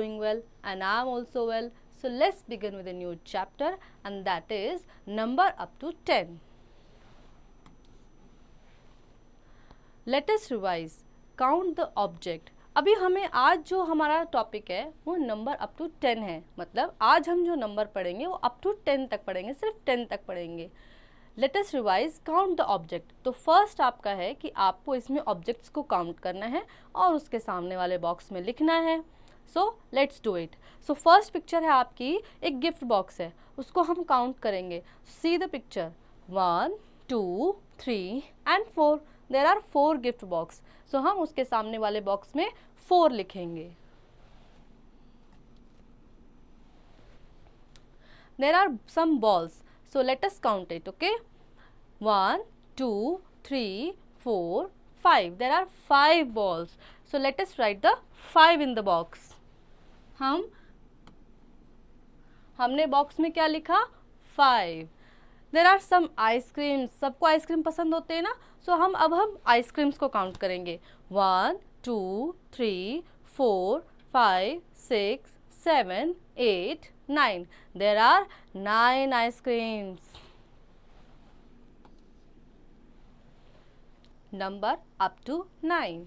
doing well and I am also well. So let's begin with a new chapter and that is number up to 10. Let us revise. Count the object. अभी हमें आज जो हमारा topic है वो number up to 10 है, मतलब आज हम जो नंबर पढ़ेंगे वो अप टू 10 तक पढ़ेंगे, सिर्फ 10 तक पढ़ेंगे. Let us revise count the object. तो फर्स्ट आपका है कि आपको इसमें ऑब्जेक्ट्स को काउंट करना है और उसके सामने वाले बॉक्स में लिखना है. So let's do it. So first picture है आपकी, एक गिफ्ट बॉक्स है, उसको हम काउंट करेंगे. See the picture. 1 2 3 and 4. There are 4 gift box. So हम उसके सामने वाले बॉक्स में 4 लिखेंगे. There are some balls. So let us count it, okay? 1 2 3 4 5. There are 5 balls. So let us write the 5 in the box. हमने box में क्या लिखा? 5. There are some ice creams. सबको आइसक्रीम पसंद होते हैं ना? So हम आइसक्रीम्स को काउंट करेंगे. 1 2 3 4 5 6 7 8 9. There are 9 ice creams. Number up to 9.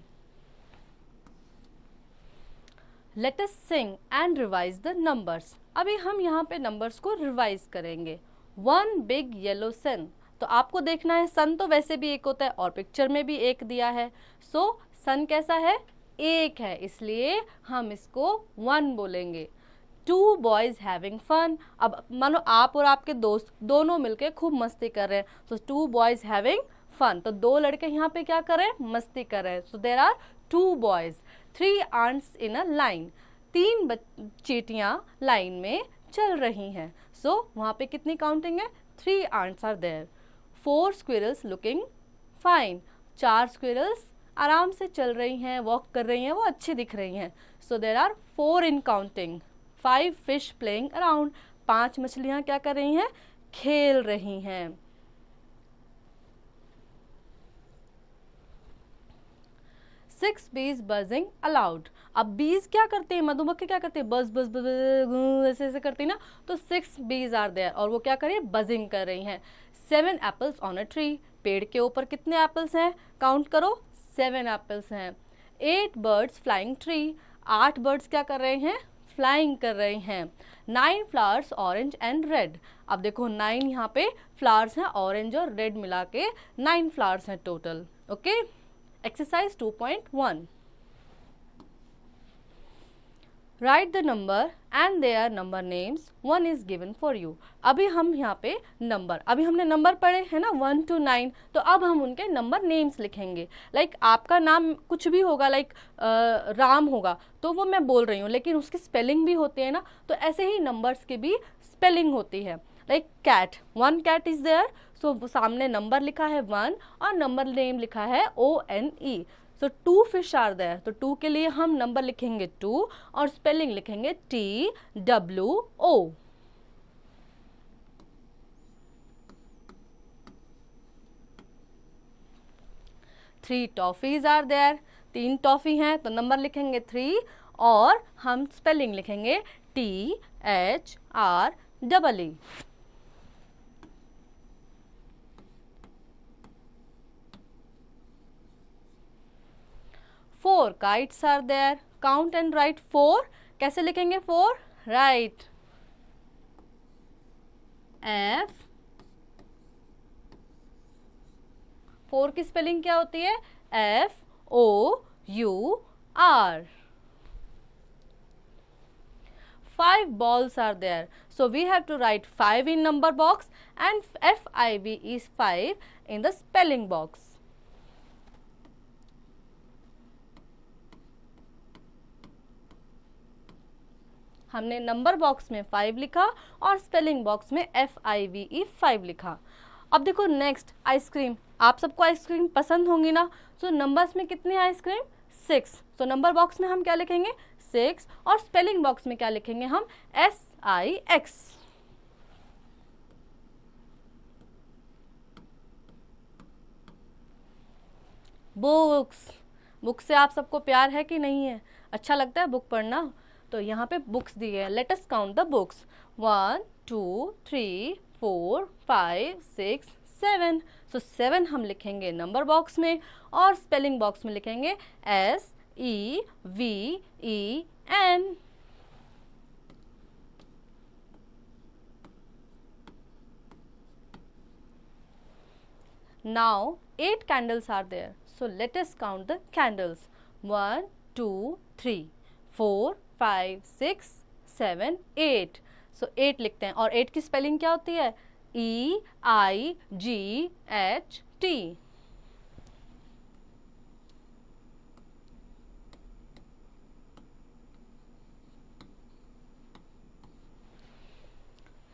Let us sing and revise the numbers. अभी हम यहाँ पे नंबर्स को रिवाइज करेंगे. 1 big yellow sun. तो आपको देखना है, सन तो वैसे भी एक होता है और पिक्चर में भी एक दिया है. सो सन कैसा है? एक है, इसलिए हम इसको 1 बोलेंगे. 2 boys having fun. अब मानो आप और आपके दोस्त दोनों मिलके खूब मस्ती कर रहे हैं. सो 2 boys having fun. तो 2 लड़के यहाँ पे क्या कर रहे हैं? मस्ती कर रहे हैं. So there are 2 boys. 3 ants in a line. 3 चींटियाँ लाइन में चल रही हैं. सो वहाँ पे कितनी काउंटिंग है? 3 ants are there. 4 squirrels looking fine. 4 squirrels आराम से चल रही हैं, वॉक कर रही हैं, वो अच्छी दिख रही हैं. So there are 4 in counting. 5 fish playing around. 5 मछलियाँ क्या कर रही हैं? खेल रही हैं. 6 bees buzzing aloud. अब bees क्या करते हैं? मधुमक्खी क्या करते हैं? बज बज बज ऐसे ऐसे करती है ना. तो 6 bees are there और वो क्या कर रही है? बजिंग कर रही हैं. 7 apples on a tree. पेड़ के ऊपर कितने एप्पल्स हैं? काउंट करो. 7 एप्पल्स हैं. 8 birds flying tree. 8 बर्ड्स क्या कर रहे हैं? फ्लाइंग कर रहे हैं. 9 flowers ऑरेंज एंड रेड. अब देखो 9 यहाँ पे फ्लावर्स हैं, ऑरेंज और रेड मिला के 9 फ्लावर्स हैं total. Okay. Exercise 2.1. Write the number and their number names. 1 is given for you. अभी हम यहाँ पे नंबर, अभी हमने नंबर पढ़े हैं ना 1 to 9, तो अब हम उनके नंबर नेम्स लिखेंगे. लाइक आपका नाम कुछ भी होगा, लाइक राम होगा तो वो मैं बोल रही हूँ, लेकिन उसकी स्पेलिंग भी होती है ना, तो ऐसे ही नंबर्स की भी स्पेलिंग होती है. Like cat, 1 cat is there. So सामने नंबर लिखा है 1 और नंबर नेम लिखा है ONE. So 2 fish are there. तो 2 के लिए हम नंबर लिखेंगे 2 और स्पेलिंग लिखेंगे TWO. 3 toffees are there. 3 toffee हैं तो नंबर लिखेंगे 3 और हम स्पेलिंग लिखेंगे THREE. 4 kites are there. Count and write 4. कैसे लिखेंगे 4? Right. F. 4 की स्पेलिंग क्या होती है? FOUR. 5 balls are there. So we have to write 5 in number box and FIV is 5 in the spelling box. हमने नंबर बॉक्स में 5 लिखा और स्पेलिंग बॉक्स में FIVE 5 लिखा. अब देखो नेक्स्ट आइसक्रीम. आप सबको आइसक्रीम पसंद होंगी ना. सो नंबर्स में कितनी आइसक्रीम? 6. तो नंबर बॉक्स में हम क्या लिखेंगे? 6 और स्पेलिंग बॉक्स में क्या लिखेंगे हम? SIX. बुक्स. बुक से आप सबको प्यार है कि नहीं है? अच्छा लगता है बुक पढ़ना? तो यहाँ पे बुक्स दिए हैं, late us count the books. 1 2 3 4 5 6 7। सो 7 हम लिखेंगे नंबर बॉक्स में और स्पेलिंग बॉक्स में लिखेंगे SEVEN। Now 8 candles are there. So let us count the candles. 1 2 3 4 5 6 7 8। So 8 लिखते हैं और 8 की स्पेलिंग क्या होती है? EIGHT।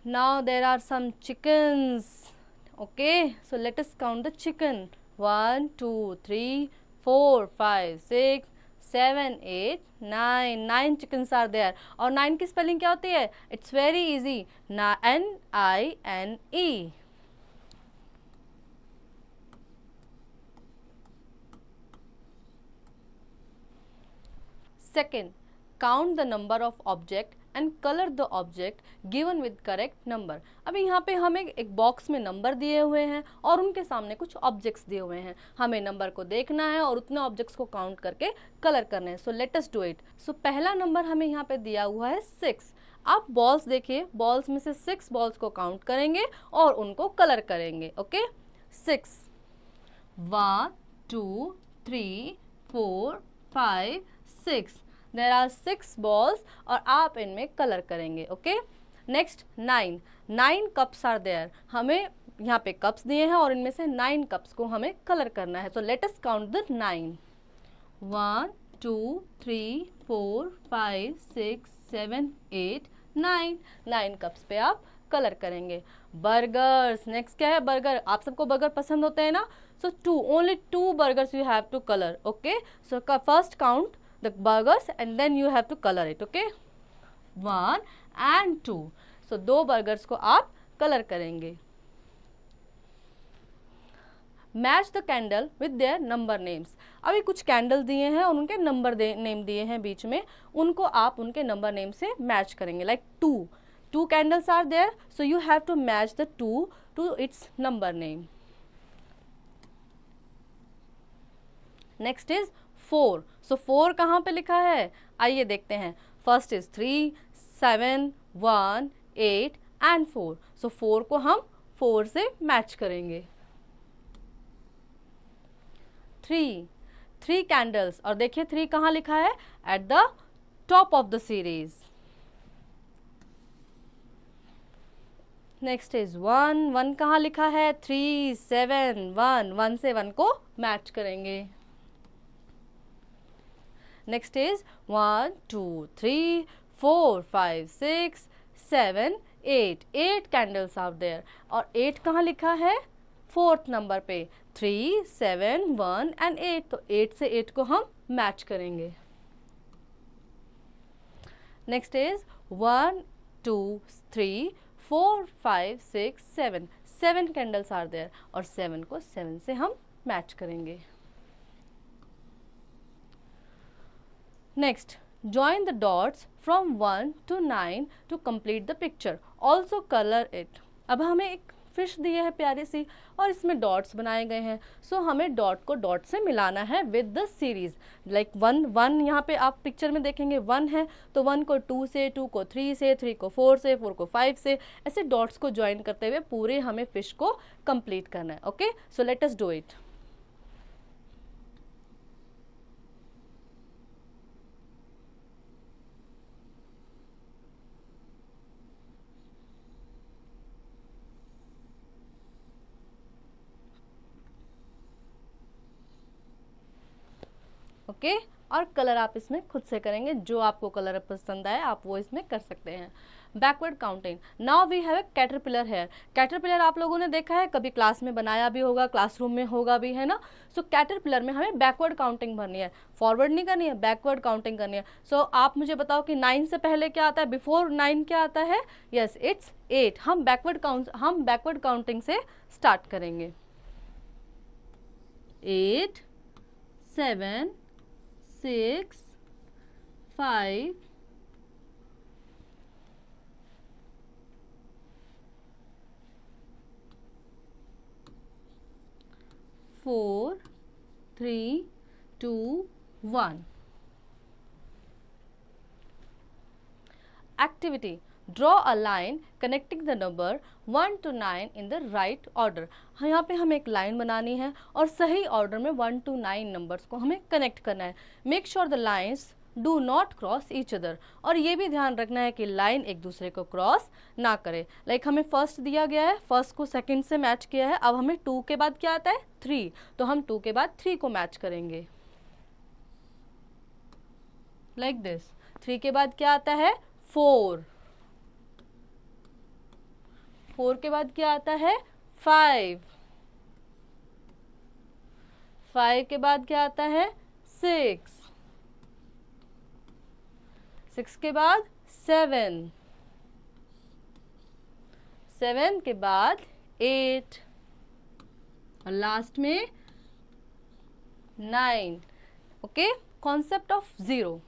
Now there are some chickens. Okay, so let us count the chicken. 1 2 3 4 5 6 7 8 9। 9 chickens are there। और 9 की स्पेलिंग क्या होती है? It's very easy, NINE। Second, count the number of object and color the object given with correct number। अभी यहाँ पे हमें एक बॉक्स में नंबर दिए हुए हैं और उनके सामने कुछ ऑब्जेक्ट्स दिए हुए हैं, हमें नंबर को देखना है और उतने ऑब्जेक्ट्स को काउंट करके कलर करने हैं। So let us do it. So पहला नंबर हमें यहाँ पे दिया हुआ है 6। आप बॉल्स देखिए, बॉल्स में से 6 बॉल्स को काउंट करेंगे और उनको कलर करेंगे। ओके, 6 1 2 3 4 5 6। देयर आर 6 बॉल्स और आप इनमें कलर करेंगे। Okay, next 9। 9 cups are there. हमें यहाँ पे कप्स दिए हैं और इनमें से 9 कप्स को हमें कलर करना है। तो late us count the 9। 1 2 3 4 5 6 7 8 9। 9 cups पे आप कलर करेंगे। बर्गर्स, नेक्स्ट क्या है? बर्गर। आप सबको बर्गर पसंद होते हैं ना? सो 2, only 2 burgers you have to color। Okay, so first count the burgers and then you have to color it। okay, 1 and 2। so 2 burgers को आप कलर करेंगे। Match the candle with their number names. अभी कुछ candle दिए हैं और उनके number name दिए हैं बीच में, उनको आप उनके नंबर नेम से मैच करेंगे। Like 2 candles are there, so you have to match the 2 to its number name. Next is 4। So 4 कहाँ पे लिखा है? आइए देखते हैं। First is 3 7 1 8 and 4। सो 4 को हम 4 से मैच करेंगे। 3 कैंडल्स और देखिए 3 कहाँ लिखा है? At the top of the series. Next is 1 कहाँ लिखा है? 3 7 1। 1 से 1 को मैच करेंगे। Next is 1 2 3 4 5 6 7 8। 8 candles out there और 8 कहाँ लिखा है? 4th नंबर पे। 3 7 1 एंड 8। तो 8 से 8 को हम मैच करेंगे। Next is 1 2 3 4 5 6 7। 7 candles are there और 7 को 7 से हम मैच करेंगे। Next, join the dots from 1 to 9 to complete the picture. Also color it। अब हमें एक फिश दी है प्यारी सी और इसमें डॉट्स बनाए गए हैं। सो हमें डॉट को डॉट से मिलाना है विद द सीरीज। लाइक 1 यहाँ पे आप पिक्चर में देखेंगे 1 है, तो 1 को 2 से, 2 को 3 से, 3 को 4 से, 4 को 5 से, ऐसे डॉट्स को ज्वाइन करते हुए पूरे हमें फिश को कंप्लीट करना है। Okay, so let us do it. Okay, और कलर आप इसमें खुद से करेंगे, जो आपको कलर पसंद आए आप वो इसमें कर सकते हैं। Backward counting. Now we have a caterpillar here. Caterpillar आप लोगों ने देखा है, कभी क्लास में बनाया भी होगा, क्लासरूम में होगा भी, है ना? सो कैटरपिलर में हमें बैकवर्ड काउंटिंग भरनी है, फॉरवर्ड नहीं करनी है, बैकवर्ड काउंटिंग करनी है। सो आप मुझे बताओ कि 9 से पहले क्या आता है? बिफोर 9 क्या आता है? Yes, it's 8। हम बैकवर्ड काउंटिंग से स्टार्ट करेंगे। 8 7 6 5 4 3 2 1. Activity: draw a line connecting the number 1 to 9 in the right order. हाँ, यहाँ पे हमें एक लाइन बनानी है और सही ऑर्डर में 1 to 9 नंबर्स को हमें कनेक्ट करना है. Make sure the lines do not cross each other. और ये भी ध्यान रखना है कि लाइन एक दूसरे को क्रॉस ना करे. लाइक हमें फर्स्ट दिया गया है, फर्स्ट को सेकंड से मैच किया है. अब हमें 2 के बाद क्या आता है 3, तो हम 2 के बाद 3 को मैच करेंगे लाइक दिस. 3 के बाद क्या आता है 4, 4 के बाद क्या आता है 5, 5 के बाद क्या आता है 6, 6 के बाद 7, 7 के बाद 8 और लास्ट में 9. Okay, concept of zero.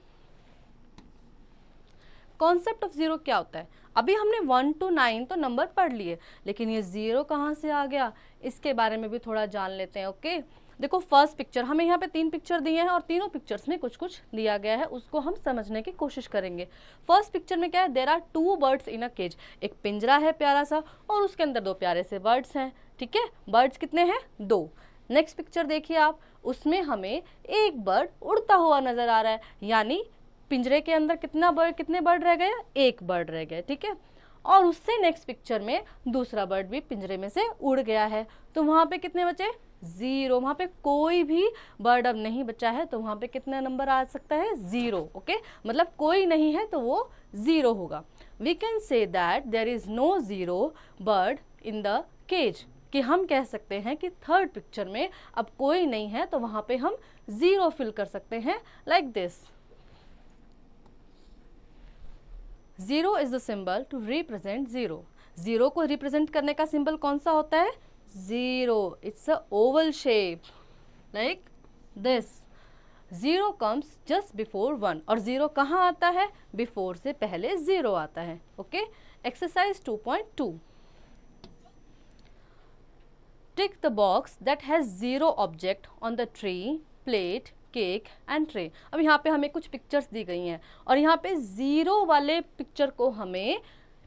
Concept of zero क्या होता है? अभी हमने 1 to 9 तो नंबर पढ़ लिए, लेकिन ये जीरो कहाँ से आ गया इसके बारे में भी थोड़ा जान लेते हैं. ओके, देखो फर्स्ट पिक्चर, हमें यहाँ पे 3 पिक्चर दिए हैं और तीनों पिक्चर्स में कुछ कुछ दिया गया है, उसको हम समझने की कोशिश करेंगे. फर्स्ट पिक्चर में क्या है, there are 2 birds in a cage. एक पिंजरा है प्यारा सा और उसके अंदर 2 प्यारे से बर्ड्स हैं. ठीक है, बर्ड्स कितने हैं 2. नेक्स्ट पिक्चर देखिए आप, उसमें हमें एक बर्ड उड़ता हुआ नजर आ रहा है, यानी पिंजरे के अंदर कितने बर्ड रह गए, एक बर्ड रह गए. ठीक है, और उससे नेक्स्ट पिक्चर में दूसरा बर्ड भी पिंजरे में से उड़ गया है, तो वहां पे कितने बचे 0. वहां पे कोई भी बर्ड अब नहीं बचा है, तो वहां पे कितना नंबर आ सकता है 0. ओके, मतलब कोई नहीं है तो वो 0 होगा. We can say that there is no 0 bird in the cage, कि हम कह सकते हैं कि थर्ड पिक्चर में अब कोई नहीं है, तो वहां पे हम 0 फिल कर सकते हैं like this. 0 is the symbol to represent 0. 0 को रिप्रेजेंट करने का सिंबल कौन सा होता है 0. It's a Oval shape like this. 0 comes just before 1, और 0 कहाँ आता है, बिफोर से पहले 0 आता है. Okay, exercise 2.2. Tick the box that has 0 object on the tree, plate, cake and tray. अब यहाँ पे हमें कुछ पिक्चर्स दी गई हैं और यहाँ पे 0 वाले पिक्चर को हमें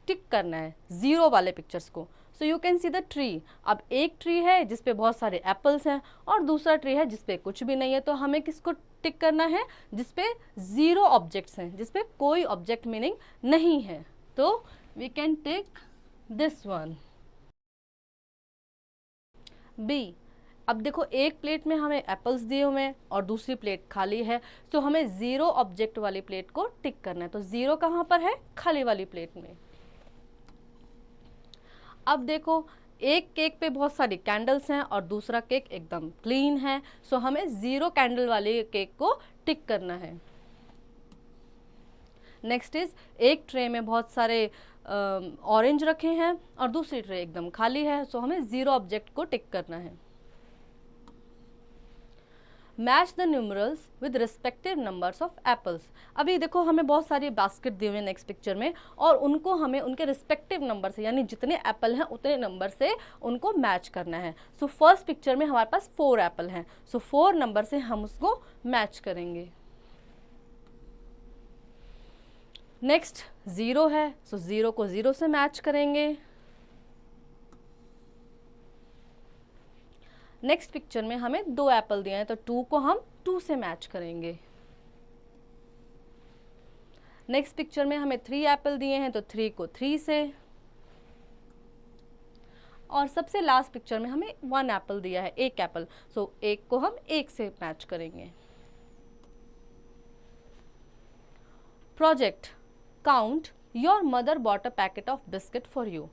टिक करना है, 0 वाले पिक्चर्स को. So you can see the tree. अब एक ट्री है जिसपे बहुत सारे एप्पल्स हैं और दूसरा ट्री है जिसपे कुछ भी नहीं है, तो हमें किसको टिक करना है, जिसपे 0 ऑब्जेक्ट्स हैं, जिसपे कोई ऑब्जेक्ट मीनिंग नहीं है. तो we can tick this one. B. अब देखो एक प्लेट में हमें एप्पल्स दिए हुए हैं और दूसरी प्लेट खाली है, तो हमें 0 ऑब्जेक्ट वाली प्लेट को टिक करना है. तो 0 कहाँ पर है, खाली वाली प्लेट में. अब देखो एक केक पे बहुत सारी कैंडल्स हैं और दूसरा केक एकदम क्लीन है, सो हमें 0 कैंडल वाले केक को टिक करना है. नेक्स्ट इज, एक ट्रे में बहुत सारे ऑरेंज रखे हैं और दूसरी ट्रे एकदम खाली है, सो हमें 0 ऑब्जेक्ट को टिक करना है. Match the numerals with respective numbers of apples. अभी देखो हमें बहुत सारी बास्केट दी हुई है नेक्स्ट पिक्चर में, और उनको हमें उनके रिस्पेक्टिव नंबर से, यानी जितने एप्पल हैं उतने नंबर से उनको मैच करना है. सो फर्स्ट पिक्चर में हमारे पास 4 एप्पल हैं, सो 4 नंबर से हम उसको मैच करेंगे. नेक्स्ट 0 है, सो 0 को 0 से मैच करेंगे. नेक्स्ट पिक्चर में हमें 2 एप्पल दिए हैं, तो 2 को हम 2 से मैच करेंगे. नेक्स्ट पिक्चर में हमें 3 एप्पल दिए हैं, तो 3 को 3 से. और सबसे लास्ट पिक्चर में हमें 1 एप्पल दिया है, 1 एप्पल, सो 1 को हम 1 से मैच करेंगे. Project. Count. Your mother bought a packet of biscuit for you.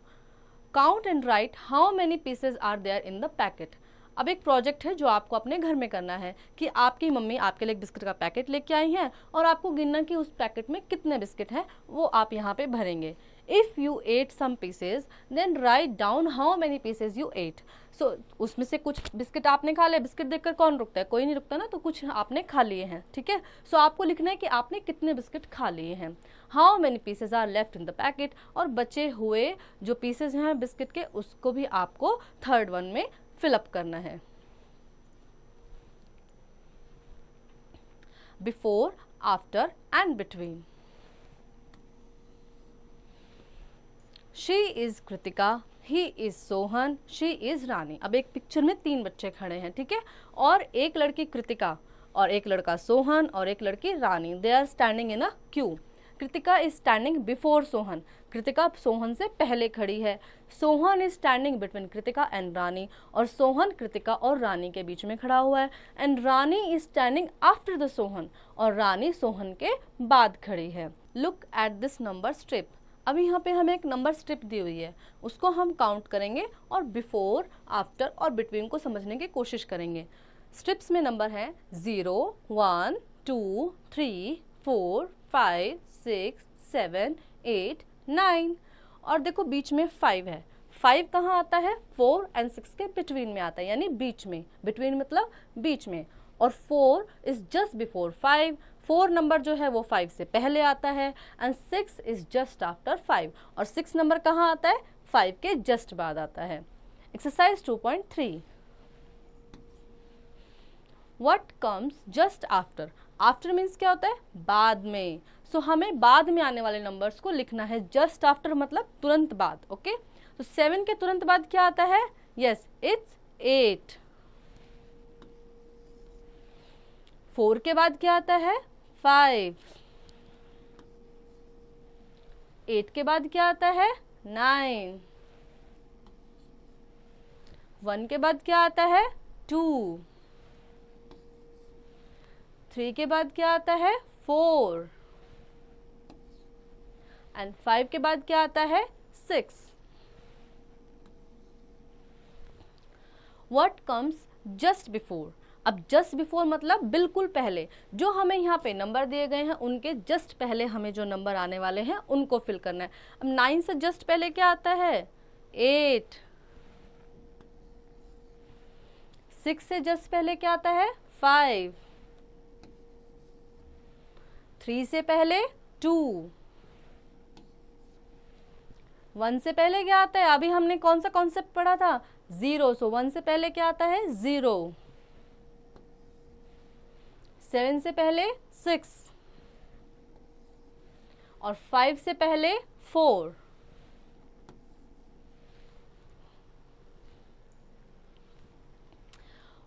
Count and write how many pieces are there in the packet. अब एक प्रोजेक्ट है जो आपको अपने घर में करना है कि आपकी मम्मी आपके लिए बिस्किट का पैकेट लेके आई हैं और आपको गिनना कि उस पैकेट में कितने बिस्किट हैं, वो आप यहाँ पे भरेंगे. If you ate some pieces then write down how many pieces you ate. So उसमें से कुछ बिस्किट आपने खा लिया, बिस्किट देखकर कौन रुकता है, कोई नहीं रुकता ना, तो कुछ आपने खा लिए हैं. ठीक है, सो आपको लिखना है कि आपने कितने बिस्किट खा लिए हैं. How many pieces are left in the packet, और बचे हुए जो पीसेज हैं बिस्किट के उसको भी आपको थर्ड वन में फिलअप करना है. Before, after and between. She is Kritika, he is Sohan, she is Rani. अब एक पिक्चर में 3 बच्चे खड़े हैं, ठीक है, और एक लड़की कृतिका और एक लड़का सोहन और एक लड़की Rani. They are standing in a queue. Kritika is standing before Sohan, Kritika Sohan से पहले खड़ी है। Sohan is standing between Kritika and Rani, और सोहन कृतिका और रानी के बीच में खड़ा हुआ है। And Rani is standing after the Sohan, और रानी सोहन के बाद खड़ी है। Look at this number strip. अभी यहाँ पे हमें एक नंबर स्ट्रिप दी हुई है, उसको हम काउंट करेंगे और बिफोर, आफ्टर और बिटवीन को समझने की कोशिश करेंगे। स्ट्रिप्स में नंबर हैं 0, 1, 2, 3, 4, 5, 6, 7, 8, 9, और देखो बीच में 5 है। 5 कहाँ आता है? 4 एंड 6 के बिटवीन में आता है, यानी बीच में। बिटवीन मतलब बीच में। और 4 इज जस्ट बिफोर 5। 4 नंबर जो है वो 5 से पहले आता है, एंड 6 इज जस्ट आफ्टर 5। और 6 नंबर कहाँ आता है? 5 के जस्ट बाद आता है। Exercise 2.3, what comes just after. After means क्या होता है? बाद में। सो हमें बाद में आने वाले नंबर्स को लिखना है। जस्ट आफ्टर मतलब तुरंत बाद। ओके, तो 7 के तुरंत बाद क्या आता है? Yes, it's 8। 4 के बाद क्या आता है? 5। 8 के बाद क्या आता है? 9। 1 के बाद क्या आता है? 2। 3 के बाद क्या आता है? 4। एंड 5 के बाद क्या आता है? 6। What comes just before. अब जस्ट बिफोर मतलब बिल्कुल पहले। जो हमें यहाँ पे नंबर दिए गए हैं उनके जस्ट पहले हमें जो नंबर आने वाले हैं उनको फिल करना है। अब 9 से जस्ट पहले क्या आता है? 8। 6 से जस्ट पहले क्या आता है? 5। 3 से पहले 2। 1 से पहले क्या आता है? अभी हमने कौन सा कॉन्सेप्ट पढ़ा था? 0। सो 1 से पहले क्या आता है? 0। 7 से पहले 6, और 5 से पहले 4।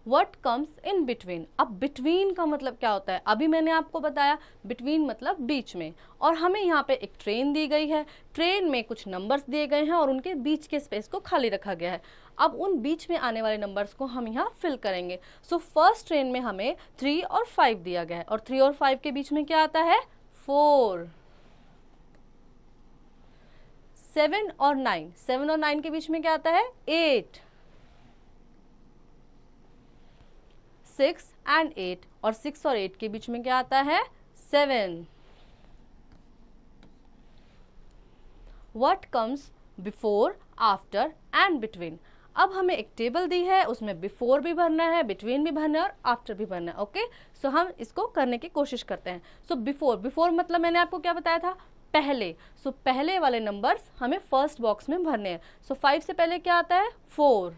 What comes in between. अब बिटवीन का मतलब क्या होता है? अभी मैंने आपको बताया बिटवीन मतलब बीच में, और हमें यहाँ पे एक ट्रेन दी गई है। ट्रेन में कुछ नंबर्स दिए गए हैं और उनके बीच के स्पेस को खाली रखा गया है। अब उन बीच में आने वाले नंबर्स को हम यहाँ फिल करेंगे। सो फर्स्ट ट्रेन में हमें 3 और 5 दिया गया है, और 3 और 5 के बीच में क्या आता है? 4। 7 और 9, 7 और 9 के बीच में क्या आता है? 8। 6 एंड 8, और 6 और 8 के बीच में क्या आता है? 7। What comes before, after and between. अब हमें एक टेबल दी है, उसमें बिफोर भी भरना है, बिटवीन भी भरना है और आफ्टर भी भरना है। ओके, सो हम इसको करने की कोशिश करते हैं। सो बिफोर मतलब मैंने आपको क्या बताया था? पहले। सो पहले वाले नंबर्स हमें फर्स्ट बॉक्स में भरने हैं। सो 5 से पहले क्या आता है? 4।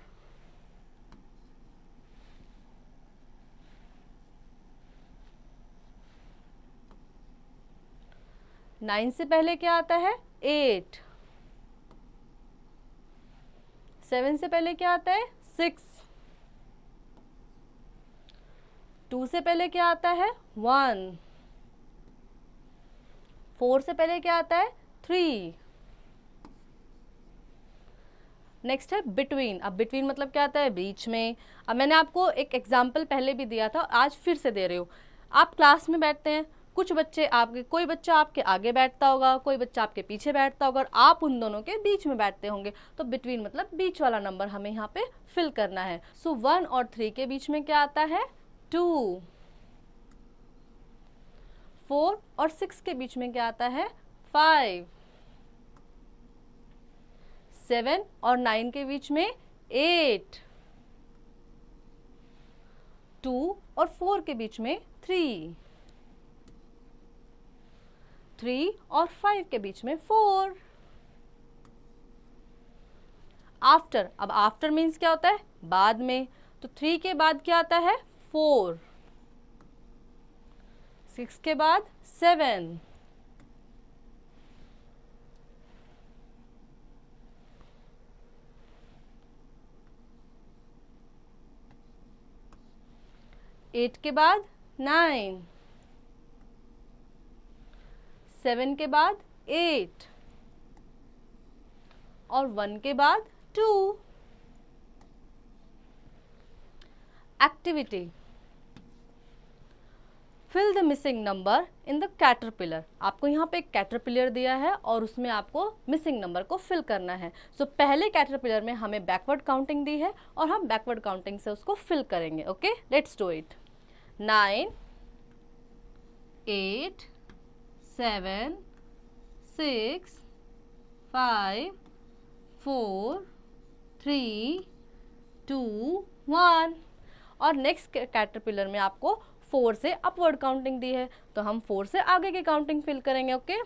9 से पहले क्या आता है? 8। 7 से पहले क्या आता है? 6। 2 से पहले क्या आता है? 1। 4 से पहले क्या आता है? 3। नेक्स्ट है बिटवीन। अब बिटवीन मतलब क्या आता है? बीच में। अब मैंने आपको एक एग्जाम्पल पहले भी दिया था, आज फिर से दे रही हूँ। आप क्लास में बैठते हैं, कुछ बच्चे आपके, कोई बच्चा आपके आगे बैठता होगा, कोई बच्चा आपके पीछे बैठता होगा, और आप उन दोनों के बीच में बैठते होंगे। तो बिटवीन मतलब बीच वाला नंबर हमें यहाँ पे फिल करना है। सो 1 और 3 के बीच में क्या आता है? 2। 4 और 6 के बीच में क्या आता है? 5। 7 और 9 के बीच में 8। 2 और 4 के बीच में 3। 3 और 5 के बीच में 4। आफ्टर। अब आफ्टर मीन्स क्या होता है? बाद में। तो 3 के बाद क्या आता है? 4। 6 के बाद 7, 8 के बाद 9, 7 के बाद 8 और 1 के बाद 2। Activity, fill the missing number in the caterpillar. आपको यहाँ पे एक कैटरपिलर दिया है और उसमें आपको मिसिंग नंबर को फिल करना है। सो पहले कैटरपिलर में हमें बैकवर्ड काउंटिंग दी है और हम बैकवर्ड काउंटिंग से उसको फिल करेंगे। Okay, let's do it. 9, 8, 7, 6, 5, 4, 3, 2, 1। और नेक्स्ट कैटरपिलर में आपको 4 से अपवर्ड काउंटिंग दी है, तो हम 4 से आगे की काउंटिंग फिल करेंगे। ओके,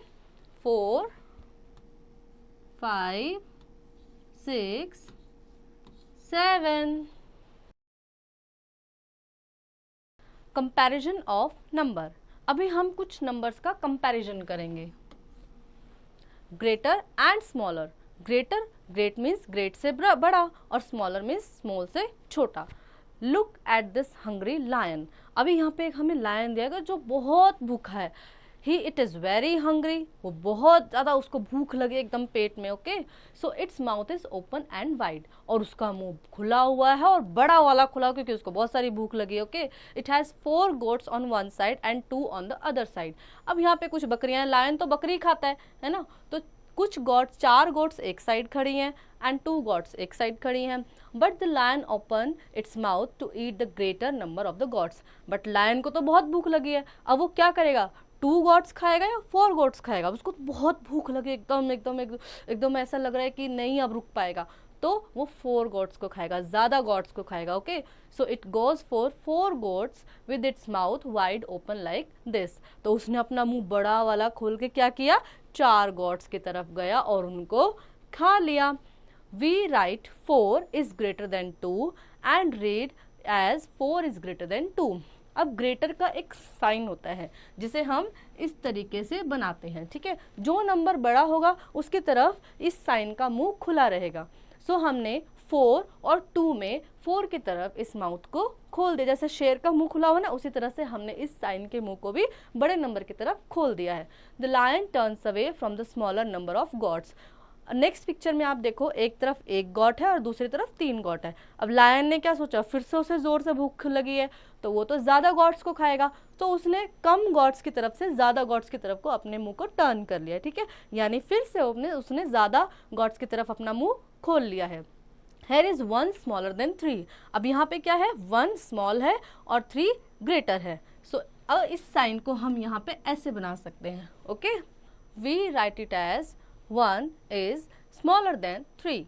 4, 5, 6, 7। Comparison of number. अभी हम कुछ नंबर्स का कंपैरिजन करेंगे। Greater and smaller. Greater, great means great से बड़ा और स्मॉलर मीन्स स्मॉल से छोटा। Look at this hungry lion. अभी यहाँ पे एक हमें लायन दिया गया जो बहुत भूखा है। इट इज़ वेरी हंग्री, वो बहुत ज़्यादा उसको भूख लगी एकदम पेट में। Okay, so its mouth is open and wide, और उसका मुंह खुला हुआ है और बड़ा वाला खुला, क्योंकि उसको बहुत सारी भूख लगी। Okay, it has 4 goats on one side and 2 on the other side. अब यहाँ पे कुछ बकरियां, लायन तो बकरी खाता है ना, तो कुछ गॉड्स, 4 गॉड्स एक साइड खड़ी हैं एंड 2 गॉड्स एक साइड खड़ी हैं। But the lion open its mouth to eat the greater number of the gods. But lion को तो बहुत भूख लगी है, अब वो क्या करेगा, 2 गॉड्स खाएगा या 4 गॉड्स खाएगा? उसको बहुत भूख लगी, एकदम एकदम एकदम ऐसा लग रहा है कि नहीं अब रुक पाएगा, तो वो 4 गॉड्स को खाएगा, ज़्यादा गॉड्स को खाएगा। Okay, so it goes for 4 gods with its mouth wide open like this. तो उसने अपना मुंह बड़ा वाला खोल के क्या किया, 4 गॉड्स की तरफ गया और उनको खा लिया। We write 4 is greater than 2 and read as 4 is greater than 2। अब ग्रेटर का एक साइन होता है जिसे हम इस तरीके से बनाते हैं। ठीक है, जो नंबर बड़ा होगा उसकी तरफ इस साइन का मुंह खुला रहेगा। सो हमने 4 और 2 में 4 की तरफ इस माउथ को खोल दिया, जैसे शेर का मुंह खुला हुआ ना, उसी तरह से हमने इस साइन के मुंह को भी बड़े नंबर की तरफ खोल दिया है। The lion turns away from the smaller number of gods. Next picture में आप देखो, एक तरफ 1 गॉड है और दूसरी तरफ 3 गॉड है। अब लायन ने क्या सोचा, फिर से उसे जोर से भूख लगी है तो वो तो ज्यादा गॉड्स को खाएगा, तो उसने कम गॉड्स की तरफ से ज्यादा गॉड्स की तरफ को अपने मुंह को टर्न कर लिया। ठीक है, यानी फिर से उसने ज्यादा गॉड्स की तरफ अपना मुंह खोल लिया है। Here is 1 smaller than 3। अब यहाँ पे क्या है, 1 स्मॉल है और 3 ग्रेटर है। सो अब इस साइन को हम यहाँ पे ऐसे बना सकते हैं। Okay, we write it as 1 is smaller than 3।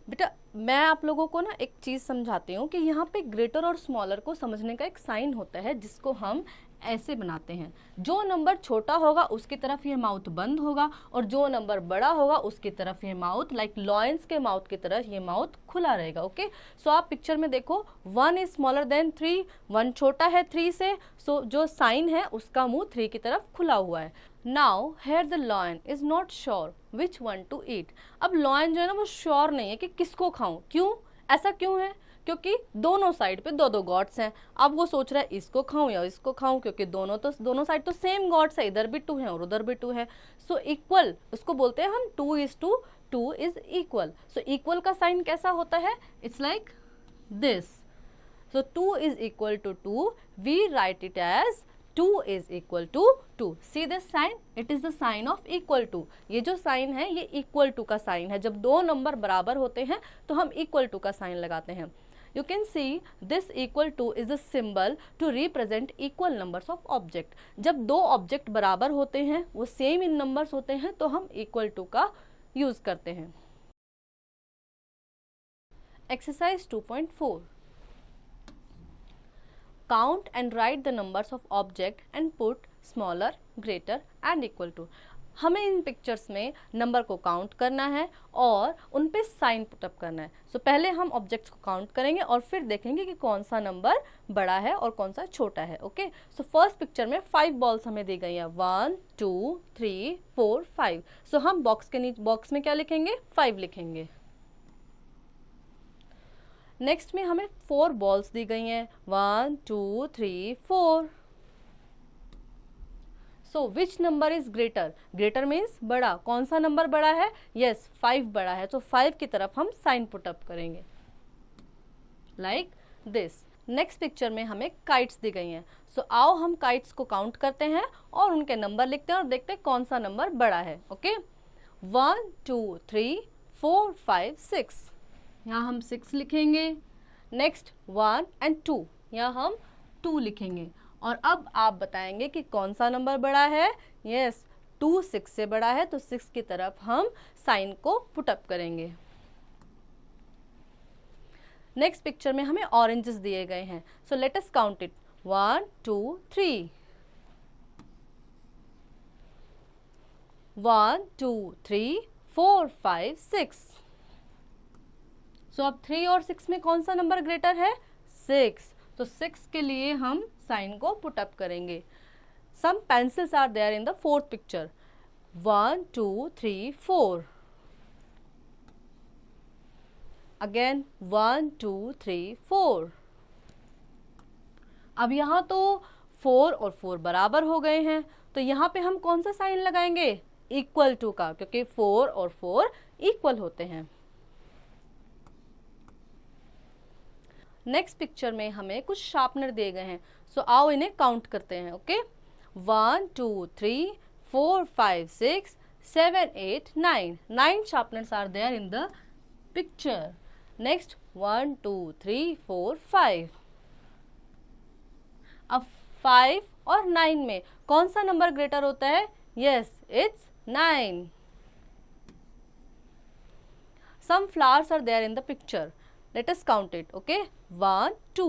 बेटा मैं आप लोगों को ना एक चीज़ समझाती हूँ कि यहाँ पे ग्रेटर और स्मॉलर को समझने का एक साइन होता है जिसको हम ऐसे बनाते हैं। जो नंबर छोटा होगा उसकी तरफ ये माउथ बंद होगा और जो नंबर बड़ा होगा उसकी तरफ ये माउथ, लाइक लॉयंस के माउथ की तरह ये माउथ खुला रहेगा। ओके, सो आप पिक्चर में देखो 1 इज स्मॉलर देन 3, 1 छोटा है 3 से, सो जो साइन है उसका मुंह 3 की तरफ खुला हुआ है। Now here the lion is not sure which one to eat. अब लॉयन जो है ना वो श्योर नहीं है कि किसको खाऊं। क्यों, ऐसा क्यों है, क्योंकि दोनों साइड पे 2-2 गॉड्स हैं। अब वो सोच रहा है इसको खाऊं या इसको खाऊं, क्योंकि दोनों साइड तो सेम गॉड्स है, इधर भी 2 है और उधर भी 2 है। सो इक्वल, उसको बोलते हैं हम 2:2 इज इक्वल। सो इक्वल का साइन कैसा होता है, it's like this. So 2 is equal to 2, we write it as 2 is equal to 2। See this sign? It is the sign of equal to। ये जो साइन है ये equal to का sign है। जब 2 नंबर बराबर होते हैं तो हम equal to का साइन लगाते हैं। You can see this equal to is a symbol to represent equal numbers of object। जब 2 ऑब्जेक्ट बराबर होते हैं, वो सेम इन नंबर्स होते हैं, तो हम equal to का यूज करते हैं। Exercise 2.4 Count and write the numbers of object and put smaller, greater and equal to। हमें इन पिक्चर्स में नंबर को काउंट करना है और उन पे साइन पुटअप करना है। सो पहले हम ऑब्जेक्ट्स को काउंट करेंगे और फिर देखेंगे कि कौन सा नंबर बड़ा है और कौन सा छोटा है। ओके, सो फर्स्ट पिक्चर में 5 बॉल्स हमें दी गई हैं, 1 2 3 4 5। सो हम बॉक्स के नीचे बॉक्स में क्या लिखेंगे, 5 लिखेंगे। नेक्स्ट में हमें 4 बॉल्स दी गई हैं, 1 2 3 4। सो which number is greater, greater means बड़ा, कौन सा नंबर बड़ा है, यस 5 बड़ा है। तो 5 की तरफ हम साइन पुट अप करेंगे लाइक दिस। नेक्स्ट पिक्चर में हमें काइट्स दी गई हैं। सो आओ हम काइट्स को काउंट करते हैं और उनके नंबर लिखते हैं और देखते हैं कौन सा नंबर बड़ा है। ओके, 1 2 3 4 5 6, यहाँ हम 6 लिखेंगे। नेक्स्ट 1 एंड 2, यहाँ हम 2 लिखेंगे। और अब आप बताएंगे कि कौन सा नंबर बड़ा है, यस 2 6 से बड़ा है, तो 6 की तरफ हम साइन को पुट अप करेंगे। नेक्स्ट पिक्चर में हमें ऑरेंजेस दिए गए हैं। So let us count it, 1 2 3, 1 2 3 4 5 6। सो अब 3 और 6 में कौन सा नंबर ग्रेटर है, 6। तो 6 के लिए हम साइन को पुट अप करेंगे। Some pencils are there in the fourth picture, 1 2 3 4, again 1 2 3 4। अब यहाँ तो 4 और 4 बराबर हो गए हैं, तो यहाँ पे हम कौन सा साइन लगाएंगे, इक्वल टू का, क्योंकि 4 और 4 इक्वल होते हैं। नेक्स्ट पिक्चर में हमें कुछ शार्पनर दिए गए हैं। सो आओ इन्हें काउंट करते हैं। Okay, 1 2 3 4 5 6 7 8 9, 9 sharpeners are there in the picture. Next 1 2 3 4 5। अब 5 और 9 में कौन सा नंबर ग्रेटर होता है, yes it's 9। Some flowers are there in the picture. Let us count it. Okay, 1 2,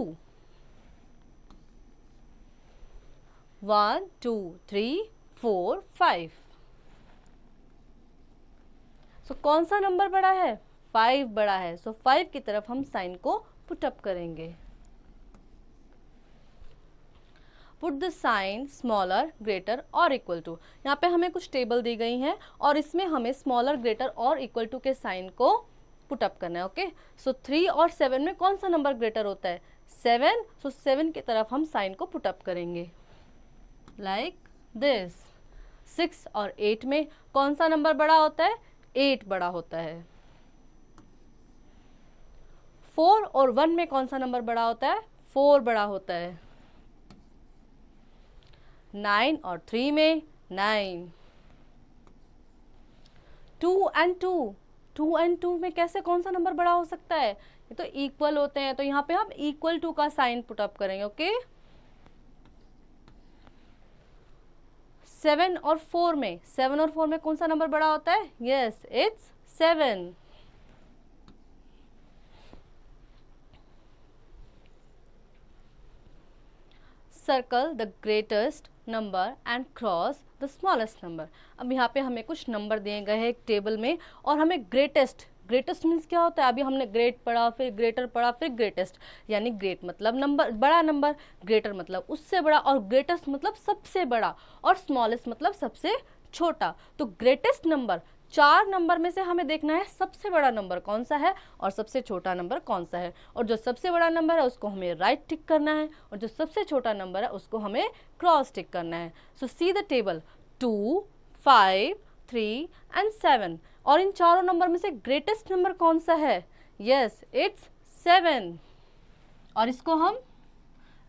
1 2 3 4 5। सो कौन सा नंबर बड़ा है, 5 बड़ा है। सो 5 की तरफ हम साइन को पुट अप करेंगे। Put the sign smaller greater और इक्वल टू। यहाँ पे हमें कुछ टेबल दी गई हैं और इसमें हमें स्मॉलर ग्रेटर और इक्वल टू के साइन को पुट अप करना है। ओके, सो 3 और 7 में कौन सा नंबर ग्रेटर होता है, 7। सो 7 की तरफ हम साइन को पुट अप करेंगे लाइक दिस। 6 और 8 में कौन सा नंबर बड़ा होता है, 8 बड़ा होता है। 4 और 1 में कौन सा नंबर बड़ा होता है, 4 बड़ा होता है। 9 और 3 में 9। 2 एंड 2, 2 एंड 2 में कैसे कौन सा नंबर बड़ा हो सकता है, ये तो इक्वल होते हैं, तो यहाँ पे हम इक्वल टू का साइन पुट अप करेंगे। ओके, 7 और 4 में, 7 और 4 में कौन सा नंबर बड़ा होता है, yes it's 7। Circle the greatest number and cross the smallest number. अब यहाँ पे हमें कुछ नंबर दिए गए हैं एक टेबल में और हमें ग्रेटेस्ट, ग्रेटेस्ट मीन्स क्या होता है, अभी हमने ग्रेट पढ़ा, फिर ग्रेटर पढ़ा, फिर ग्रेटेस्ट। यानी ग्रेट मतलब नंबर, बड़ा नंबर, ग्रेटर मतलब उससे बड़ा, और ग्रेटेस्ट मतलब सबसे बड़ा, और स्मॉलेस्ट मतलब सबसे छोटा। तो ग्रेटेस्ट नंबर, 4 नंबर में से हमें देखना है सबसे बड़ा नंबर कौन सा है और सबसे छोटा नंबर कौन सा है। और जो सबसे बड़ा नंबर है उसको हमें राइट टिक करना है और जो सबसे छोटा नंबर है उसको हमें क्रॉस टिक करना है। सो सी द टेबल, 2 5 3 एंड 7। और इन चारों नंबर में से ग्रेटेस्ट नंबर कौन सा है, यस इट्स 7। और इसको हम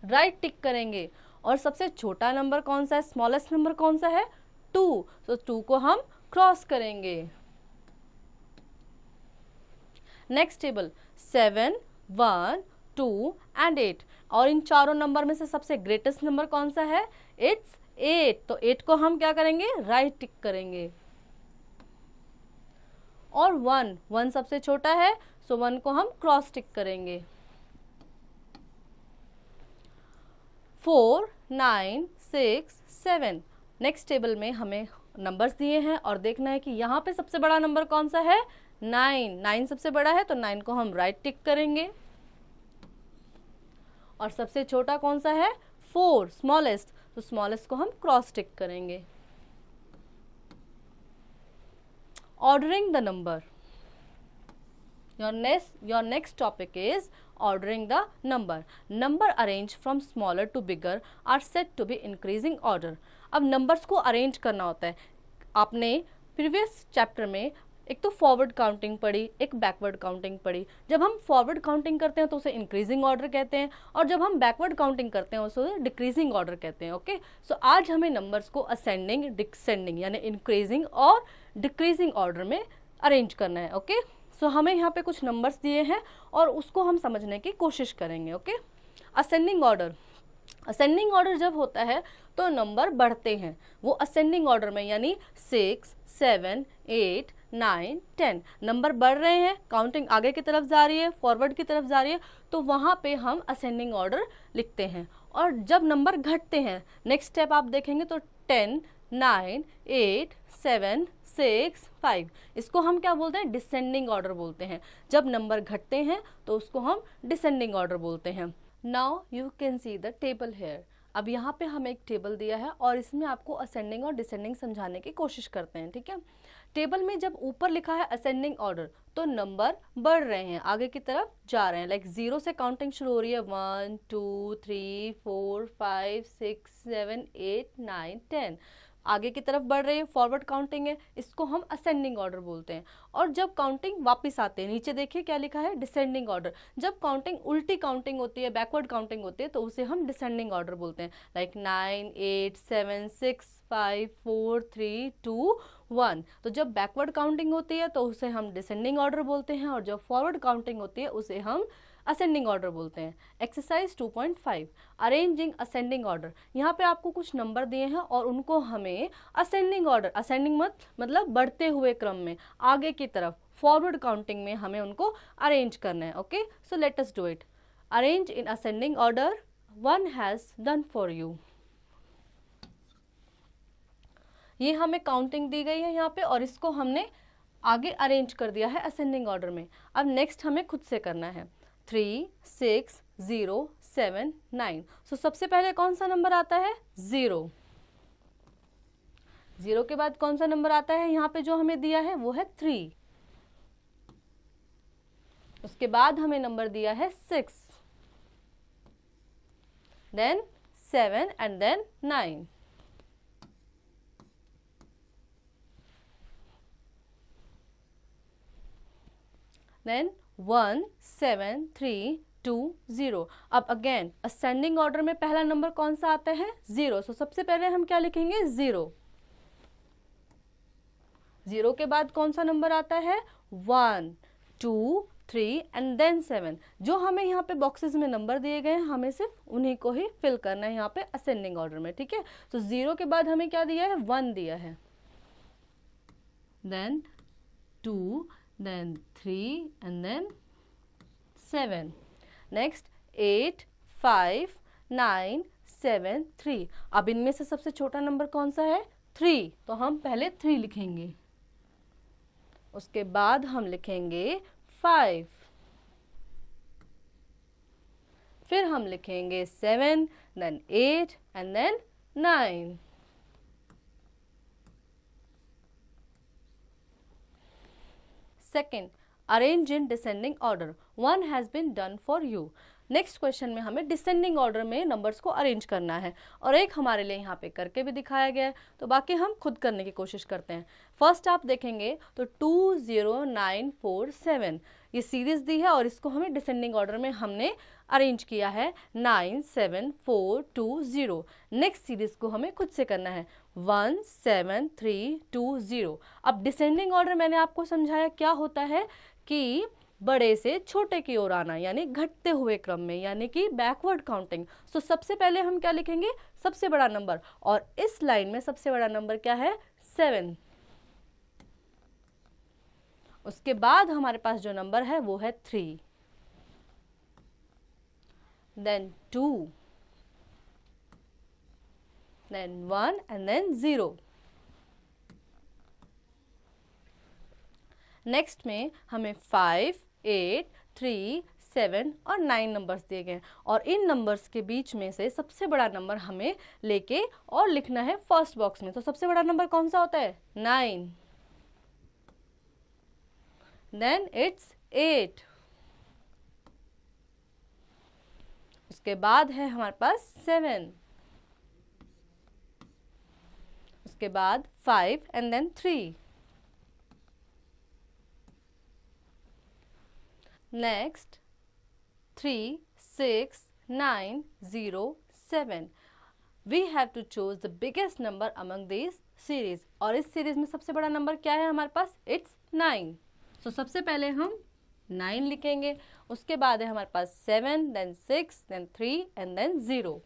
राइट टिक करेंगे। और सबसे छोटा नंबर कौन सा है, स्मॉलेस्ट नंबर कौन सा है, 2। तो 2 को हम क्रॉस करेंगे। Next table, 7 1 2 and 8। और इन चारों नंबर में से सबसे ग्रेटेस्ट नंबर कौन सा है, इट्स 8। तो 8 को हम क्या करेंगे, राइट टिक करेंगे। और 1 सबसे छोटा है, सो 1 को हम क्रॉस टिक करेंगे। 4 9 6 7। नेक्स्ट टेबल में हमें नंबर्स दिए हैं और देखना है कि यहाँ पे सबसे बड़ा नंबर कौन सा है, 9। 9 सबसे बड़ा है तो 9 को हम राइट टिक करेंगे। और सबसे छोटा कौन सा है, 4 स्मॉलेस्ट, तो स्मॉलेस्ट को हम क्रॉस टिक करेंगे। Ordering the number, your next topic is ordering the number arranged from smaller to bigger are said to be increasing order। अब नंबर्स को अरेंज करना होता है। आपने प्रीवियस चैप्टर में एक तो फॉरवर्ड काउंटिंग पढ़ी, एक बैकवर्ड काउंटिंग पढ़ी। जब हम फॉरवर्ड काउंटिंग करते हैं तो उसे इंक्रीजिंग ऑर्डर कहते हैं, और जब हम बैकवर्ड काउंटिंग करते हैं उसे डिक्रीजिंग ऑर्डर कहते हैं। ओके, सो आज हमें नंबर्स को असेंडिंग, डिसेंडिंग यानी इंक्रीजिंग और डिक्रीजिंग ऑर्डर में अरेंज करना है। ओके, सो हमें यहाँ पे कुछ नंबर्स दिए हैं और उसको हम समझने की कोशिश करेंगे। Okay, ascending order, ascending order जब होता है तो नंबर बढ़ते हैं, वो असेंडिंग ऑर्डर में, यानी 6, 7, 8, 9, 10 नंबर बढ़ रहे हैं, काउंटिंग आगे की तरफ जा रही है, फॉरवर्ड की तरफ जा रही है, तो वहाँ पे हम असेंडिंग ऑर्डर लिखते हैं। और जब नंबर घटते हैं, नेक्स्ट स्टेप आप देखेंगे तो 10, 9, 8, 7, 6, 5, इसको हम क्या बोलते हैं, डिसेंडिंग ऑर्डर बोलते हैं। जब नंबर घटते हैं तो उसको हम डिसेंडिंग ऑर्डर बोलते हैं। Now you can see the table here. अब यहाँ पे हमें एक टेबल दिया है और इसमें आपको असेंडिंग और डिसेंडिंग समझाने की कोशिश करते हैं। ठीक है, टेबल में जब ऊपर लिखा है असेंडिंग ऑर्डर तो नंबर बढ़ रहे हैं, आगे की तरफ जा रहे हैं। लाइक 0 से काउंटिंग शुरू हो रही है, 1, 2, 3, 4, 5, 6, 7, 8, 9, 10 आगे की तरफ बढ़ रही है, फॉरवर्ड काउंटिंग है, इसको हम असेंडिंग ऑर्डर बोलते हैं। और जब काउंटिंग वापस आते हैं, नीचे देखिए क्या लिखा है, डिसेंडिंग ऑर्डर। जब काउंटिंग उल्टी काउंटिंग होती है, बैकवर्ड काउंटिंग होती है, तो उसे हम डिसेंडिंग ऑर्डर बोलते हैं। लाइक 9, 8, 7, 6, 5, 4, 3, 2, 1। तो जब बैकवर्ड काउंटिंग होती है तो उसे हम डिसेंडिंग ऑर्डर बोलते हैं, और जब फॉरवर्ड काउंटिंग होती है उसे हम असेंडिंग ऑर्डर बोलते हैं। Exercise 2.5 arranging ascending order. यहाँ पे आपको कुछ नंबर दिए हैं और उनको हमें असेंडिंग ऑर्डर, असेंडिंग मतलब बढ़ते हुए क्रम में, आगे की तरफ फॉरवर्ड काउंटिंग में हमें उनको अरेंज करना है। Okay, so let us do it. Arrange in ascending order, one has done for you. ये हमें काउंटिंग दी गई है यहाँ पे और इसको हमने आगे अरेंज कर दिया है असेंडिंग ऑर्डर में। अब नेक्स्ट हमें खुद से करना है। 3, 6, 0, 7, 9। सो सबसे पहले कौन सा नंबर आता है, 0। 0 के बाद कौन सा नंबर आता है, यहाँ पे जो हमें दिया है वो है 3। उसके बाद हमें नंबर दिया है 6, देन 7 एंड देन 9। देन 1, 7, 3, 2, 0। अब अगेन असेंडिंग ऑर्डर में पहला नंबर कौन सा आता है, 0। सो सबसे पहले हम क्या लिखेंगे, 0। 0 के बाद कौन सा नंबर आता है, 1, 2, 3 एंड देन 7। जो हमें यहाँ पे बॉक्सेस में नंबर दिए गए हैं हमें सिर्फ उन्हीं को ही फिल करना है यहाँ पे असेंडिंग ऑर्डर में। ठीक है, तो 0 के बाद हमें क्या दिया है, 1 दिया है, then 2, then 3 and then 7, next 8, 5, 9, 7, 3। अब इनमें से सबसे छोटा नंबर कौन सा है, 3, तो हम पहले 3 लिखेंगे, उसके बाद हम लिखेंगे 5, फिर हम लिखेंगे 7, then 8 and then 9। Second, arrange in descending order, one has been done for you. Next question में हमें डिसेंडिंग ऑर्डर में नंबर्स को अरेंज करना है और एक हमारे लिए यहाँ पे करके भी दिखाया गया है, तो बाकी हम खुद करने की कोशिश करते हैं। फर्स्ट आप देखेंगे तो 2, 0, 9, 4, 7 ये सीरीज दी है और इसको हमें डिसेंडिंग ऑर्डर में हमने अरेंज किया है, 9, 7, 4, 2, 0। नेक्स्ट सीरीज को हमें खुद से करना है, 1, 7, 3, 2, 0। अब डिसेंडिंग ऑर्डर मैंने आपको समझाया क्या होता है कि बड़े से छोटे की ओर आना, यानी घटते हुए क्रम में, यानी कि बैकवर्ड काउंटिंग। सो सबसे पहले हम क्या लिखेंगे, सबसे बड़ा नंबर, और इस लाइन में सबसे बड़ा नंबर क्या है, 7। उसके बाद हमारे पास जो नंबर है वो है 3, then 2, then 1 and then 0। Next में हमें 5, 8, 3, 7 और 9 नंबर्स दिए गए हैं और इन नंबर्स के बीच में से सबसे बड़ा नंबर हमें लेके और लिखना है फर्स्ट बॉक्स में। तो सबसे बड़ा नंबर कौन सा होता है? 9, देन इट्स 8, उसके बाद है हमारे पास 7, उसके बाद 5 and then 3, next 3, 6, 9, 0, 7. We have to choose the biggest number among these series. और इस सीरीज में सबसे बड़ा नंबर क्या है हमारे पास? It's 9. So सबसे पहले हम 9 लिखेंगे, उसके बाद है हमारे पास 7, then 6, then 3 and then 0.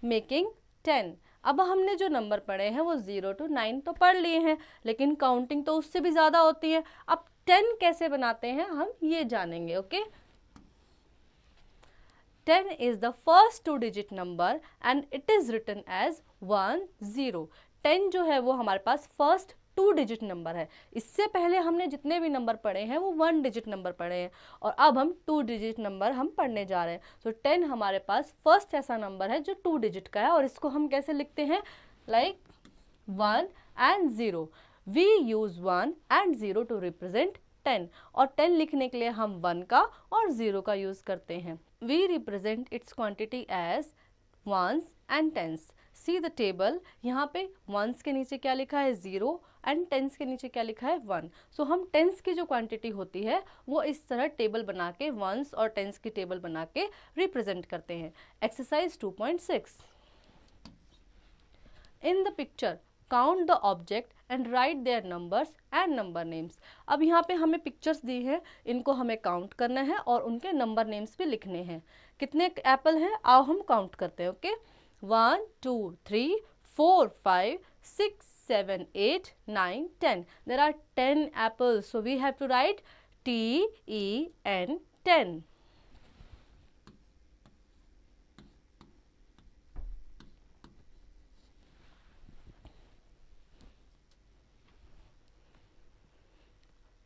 Making 10. अब हमने जो नंबर पढ़े हैं वो 0 to 9 तो पढ़ लिए हैं, लेकिन काउंटिंग तो उससे भी ज़्यादा होती है। अब 10 कैसे बनाते हैं हम ये जानेंगे। Okay, 10 is the first 2-digit number and it is written as 1, 0. 10 जो है वो हमारे पास फर्स्ट 2-digit नंबर है। इससे पहले हमने जितने भी नंबर पढ़े हैं वो 1-digit नंबर पढ़े हैं और अब हम 2-digit नंबर हम पढ़ने जा रहे हैं। तो 10 हमारे पास फर्स्ट ऐसा नंबर है जो 2-digit का है और इसको हम कैसे लिखते हैं? Like 1 and 0. We use 1 and 0 to represent 10 और 10 लिखने के लिए हम 1 का और 0 का यूज करते हैं। We represent its quantity as ones and tens. See the table. यहाँ पे ones के नीचे क्या लिखा है? 0 एंड टेंस के नीचे क्या लिखा है? 1. सो हम टेंस की जो क्वांटिटी होती है वो इस तरह टेबल बना के वंस और टेंस की टेबल बना के रिप्रेजेंट करते हैं। Exercise 2.6. In the picture count the object and write their numbers and number names. अब यहाँ पे हमें पिक्चर्स दी हैं, इनको हमें काउंट करना है और उनके नंबर नेम्स भी लिखने हैं। कितने एप्पल हैं आओ हम काउंट करते हैं। Okay, 1, 2, 3, 4, 5, 6, 7, 8, 9, 10. There are 10 apples. So we have to write T-E-N, 10.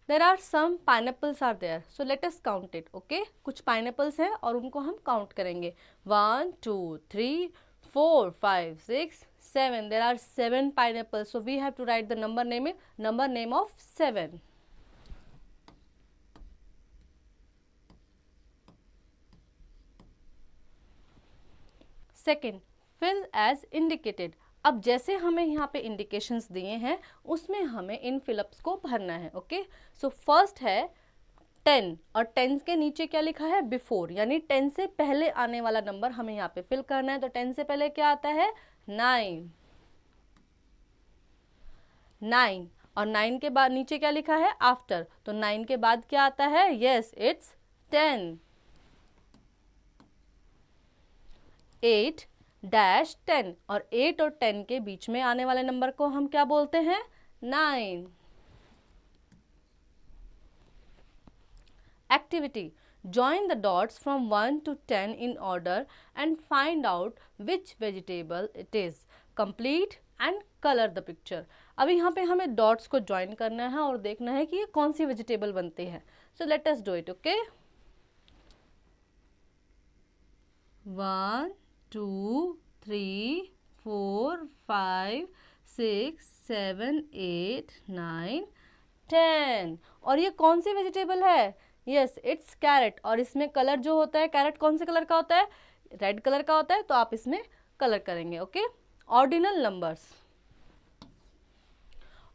There are some pineapples are there. So let us count it. Okay, कुछ pineapples हैं और उनको हम count करेंगे। 1, 2, 3, 4, 5, 6, 7. There are 7 pineapples. So we have to write the number name of 7. Second, fill as indicated. अब जैसे हमें यहाँ पे इंडिकेशंस दिए हैं उसमें हमें इन फिलअप्स को भरना है। ओके, सो फर्स्ट है 10 और 10 के नीचे क्या लिखा है? बिफोर, यानी 10 से पहले आने वाला नंबर हमें यहाँ पे फिल करना है। तो 10 से पहले क्या आता है? 9 और 9 के बाद नीचे क्या लिखा है? आफ्टर। तो 9 के बाद क्या आता है? Yes, it's 10। 8-10 और 8 और 10 के बीच में आने वाले नंबर को हम क्या बोलते हैं? 9। Activity. Join the dots from 1 to 10 in order and find out which vegetable it is. Complete and color the picture. अभी यहाँ पे हमें डॉट्स को ज्वाइन करना है और देखना है कि ये कौन सी वेजिटेबल बनती है। So let us do it. Okay, 1, 2, 3, 4, 5, 6, 7, 8, 9, 10। और ये कौन सी वेजिटेबल है? Yes, it's carrot. और इसमें कलर जो होता है, कैरेट कौन से कलर का होता है? रेड कलर का होता है। तो आप इसमें कलर करेंगे। Okay, ordinal numbers.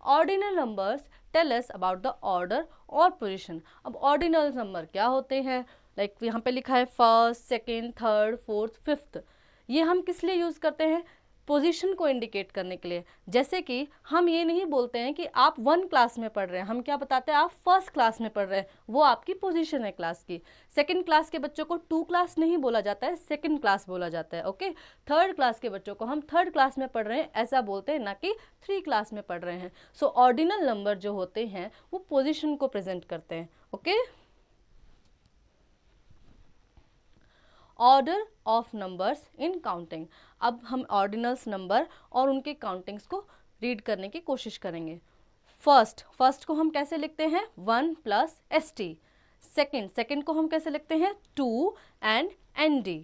Ordinal numbers tell us about the order और पोजीशन। अब ऑर्डिनल नंबर क्या होते हैं? लाइक यहाँ पे लिखा है first, second, third, fourth, fifth. ये हम किस लिए यूज करते हैं? पोजीशन को इंडिकेट करने के लिए। जैसे कि हम ये नहीं बोलते हैं कि आप 1 क्लास में पढ़ रहे हैं, हम क्या बताते हैं? आप फर्स्ट क्लास में पढ़ रहे हैं, वो आपकी पोजीशन है क्लास की। सेकंड क्लास के बच्चों को 2 क्लास नहीं बोला जाता है, सेकंड क्लास बोला जाता है। ओके, थर्ड क्लास के बच्चों को हम थर्ड क्लास में पढ़ रहे हैं ऐसा बोलते हैं, ना कि 3 क्लास में पढ़ रहे हैं। सो ऑर्डिनल नंबर जो होते हैं वो पोजिशन को प्रेजेंट करते हैं। Okay, order of numbers in counting. अब हम ऑर्डिनल्स नंबर और उनके काउंटिंग्स को रीड करने की कोशिश करेंगे। फर्स्ट को हम कैसे लिखते हैं 1 प्लस ST। सेकेंड को हम कैसे लिखते हैं 2 एंड ND।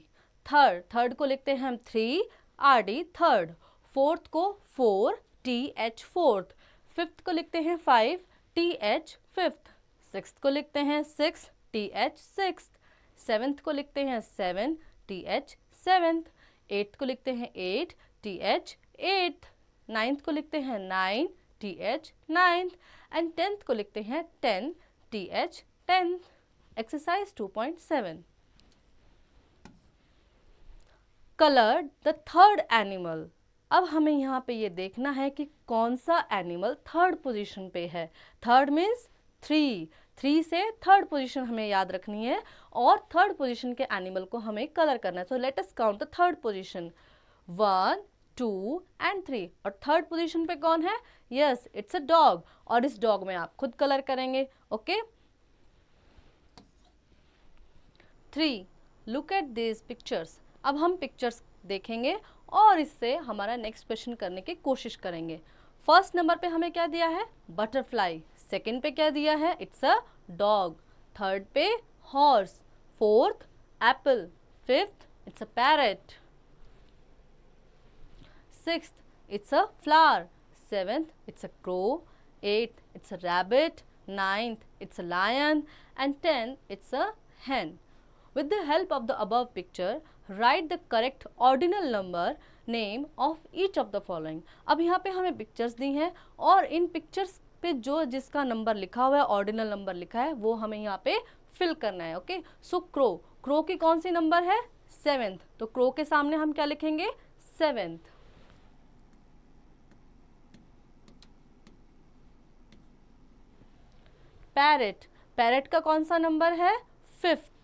थर्ड को लिखते हैं हम 3 RD थर्ड। फोर्थ को 4 TH फोर्थ। फिफ्थ को लिखते हैं 5 TH फिफ्थ। सिक्स्थ को लिखते हैं 6 TH सिक्स्थ। सेवेंथ को लिखते हैं 7 TH सेवेंथ। एट्थ को लिखते हैं 8 TH एट्थ। नाइन्थ को लिखते हैं 9 TH नाइन्थ एंड टेंथ को लिखते हैं 10 TH tenth. Exercise 2.7 colour the third animal. अब हमें यहाँ पे ये देखना है कि कौन सा एनिमल थर्ड पोजीशन पे है। थर्ड मीन्स 3 से थर्ड पोजीशन हमें याद रखनी है और थर्ड पोजीशन के एनिमल को हमें कलर करना है। So let us count the third position 1 2 and 3। और थर्ड पोजीशन पे कौन है? Yes, it's a dog. और इस डॉग में आप खुद कलर करेंगे। Okay 3 look at this pictures. अब हम पिक्चर्स देखेंगे और इससे हमारा नेक्स्ट क्वेश्चन करने की कोशिश करेंगे। फर्स्ट नंबर पे हमें क्या दिया है? बटरफ्लाई। सेकंड पे क्या दिया है? It's a dog. थर्ड पे horse. Fourth apple. Fifth it's a parrot. Sixth it's a flower. Seventh it's a crow. Eighth it's a rabbit. Ninth it's a lion and 10th it's a hen. With the help of the above picture, write the correct ordinal number name of each of the following. अब यहाँ पे हमें pictures दी हैं और इन pictures पे जो जिसका number लिखा हुआ है, ऑर्डिनल नंबर लिखा है, वो हमें यहाँ पे फिल करना है। ओके सो क्रो की कौन सी नंबर है? 7th। तो क्रो के सामने हम क्या लिखेंगे? 7th। पैरेट का कौन सा नंबर है? 5th।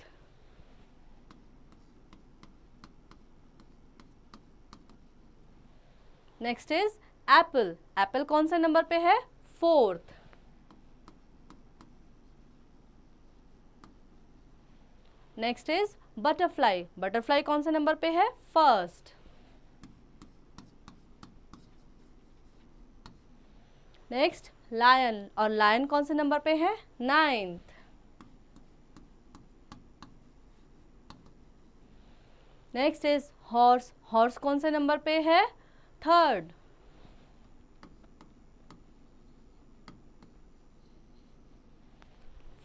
नेक्स्ट इज एप्पल कौन से नंबर पे है? 4th। नेक्स्ट इज बटरफ्लाई कौन से नंबर पे है? 1st। नेक्स्ट लायन, और लायन कौन से नंबर पे है? 9th। नेक्स्ट इज हॉर्स कौन से नंबर पे है? 3rd।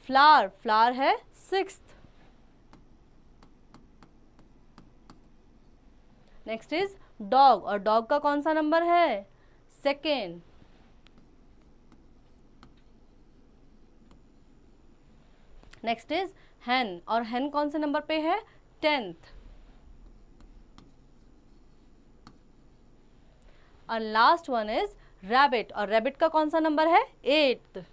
फ्लावर है 6th। नेक्स्ट इज डॉग, और डॉग का कौन सा नंबर है? 2nd। नेक्स्ट इज hen, और hen कौन से नंबर पे है? 10th। और लास्ट वन इज रैबिट, और रैबिट का कौन सा नंबर है? 8th।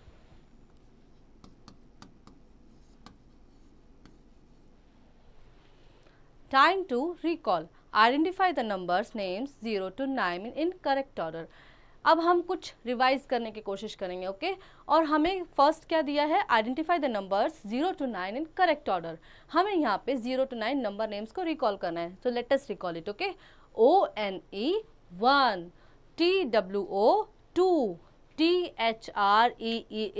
Time to recall. Identify the numbers names 0 to 9 इन करेक्ट ऑर्डर। अब हम कुछ रिवाइज करने की कोशिश करेंगे। ओके और हमें फर्स्ट क्या दिया है? आइडेंटिफाई द नंबर्स 0 to 9 इन करेक्ट ऑर्डर। हमें यहाँ पे 0 to 9 नंबर नेम्स को रिकॉल करना है। So let us recall it. Okay ONE 1, TWO 2, THREE